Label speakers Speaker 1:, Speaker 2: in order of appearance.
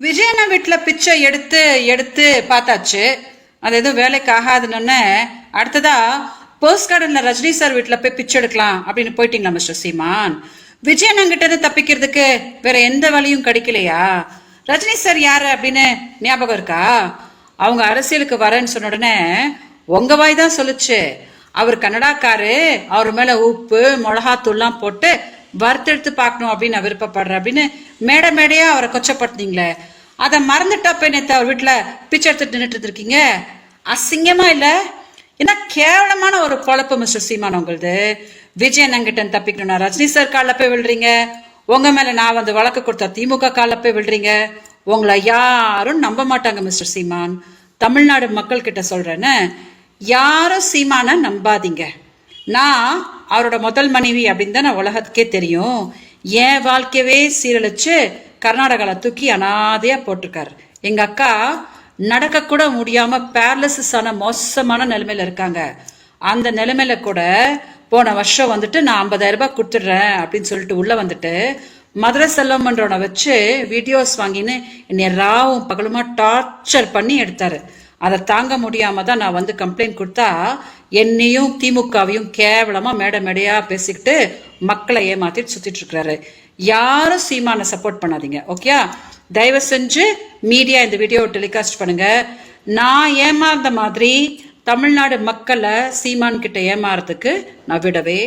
Speaker 1: விஜயண்ணா வீட்டில் பிச்சை எடுத்து எடுத்து பார்த்தாச்சு. அது எதுவும் வேலைக்கு ஆகாதுன்னு அடுத்ததா போஸ்ட் கார்டன்ல ரஜினி சார் வீட்டில் போய் பிச்சை எடுக்கலாம் அப்படின்னு போயிட்டீங்களா மிஸ்டர் சீமான்? விஜயண்ணா கிட்ட இருந்து தப்பிக்கிறதுக்கு வேற எந்த வழியும் கிடைக்கலையா? ரஜினி சார் யாரு அப்படின்னு ஞாபகம் இருக்கா? அவங்க அரசியலுக்கு வரேன்னு சொன்ன உடனே உங்க வாய் தான் சொல்லுச்சு அவர் கன்னடாக்காரு, அவர் மேல உப்பு மிளகாத்தூள்லாம் போட்டு வறுத்தெடுத்து பார்க்கணும் அப்படின்னு நான் விருப்பப்படுறேன் அப்படின்னு மேடை மேடையா அவரை கொச்சப்படுத்தினீங்களே, அதை மறந்துட்டா போய் நேற்று அவர் வீட்டுல பிச்சை எடுத்துட்டு நின்றுட்டு இருக்கீங்க. அசிங்கமா இல்ல? ஏன்னா கேவலமான ஒரு பொழப்பு மிஸ்டர் சீமான் உங்களுது. விஜயன் அங்கிட்ட தப்பிக்கணும்னா ரஜினி சார் காலில் போய் விழுறீங்க, உங்க மேல நான் வந்து வழக்கு கொடுத்தா திமுக காலில் போய் விழுறீங்க. உங்களை யாரும் நம்ப மாட்டாங்க மிஸ்டர் சீமான். தமிழ்நாடு மக்கள் கிட்ட சொல்றேன்னு, யாரும் சீமான நம்பாதீங்க. நான் அவரோட முதல் மனைவி அப்படின்னு தான் உலகத்துக்கே தெரியும். என் வாழ்க்கையவே சீரழிச்சு கர்நாடகாவில் தூக்கி அனாதையா போட்டிருக்காரு. எங்க அக்கா நடக்க கூட முடியாம பேரலிசிஸ் ஆன மோசமான நிலைமையில இருக்காங்க. அந்த நிலைமையில கூட போன வருஷம் வந்துட்டு நான் 50,000 ரூபாய் கொடுத்துடுறேன் அப்படின்னு சொல்லிட்டு உள்ள வந்துட்டு மதுரை செல்வமன்றவனை வச்சு வீடியோஸ் வாங்கின்னு என்னை ராவும் பகலுமா டார்ச்சர் பண்ணி எடுத்தாரு. அதை தாங்க முடியாம தான் நான் வந்து கம்ப்ளைண்ட் கொடுத்தா என்னையும் திமுகவையும் கேவலமா மேடை மேடையா பேசிக்கிட்டு மக்களை ஏமாத்திட்டு சுத்திட்டு இருக்கிறாரு. யாரும் சீமான சப்போர்ட் பண்ணாதீங்க, ஓகே? தயவு செஞ்சு மீடியா இந்த வீடியோ டெலிகாஸ்ட் பண்ணுங்க. நான் ஏமாந்த மாதிரி தமிழ்நாடு மக்களை சீமான் கிட்ட ஏமாறதுக்கு நான் விடவே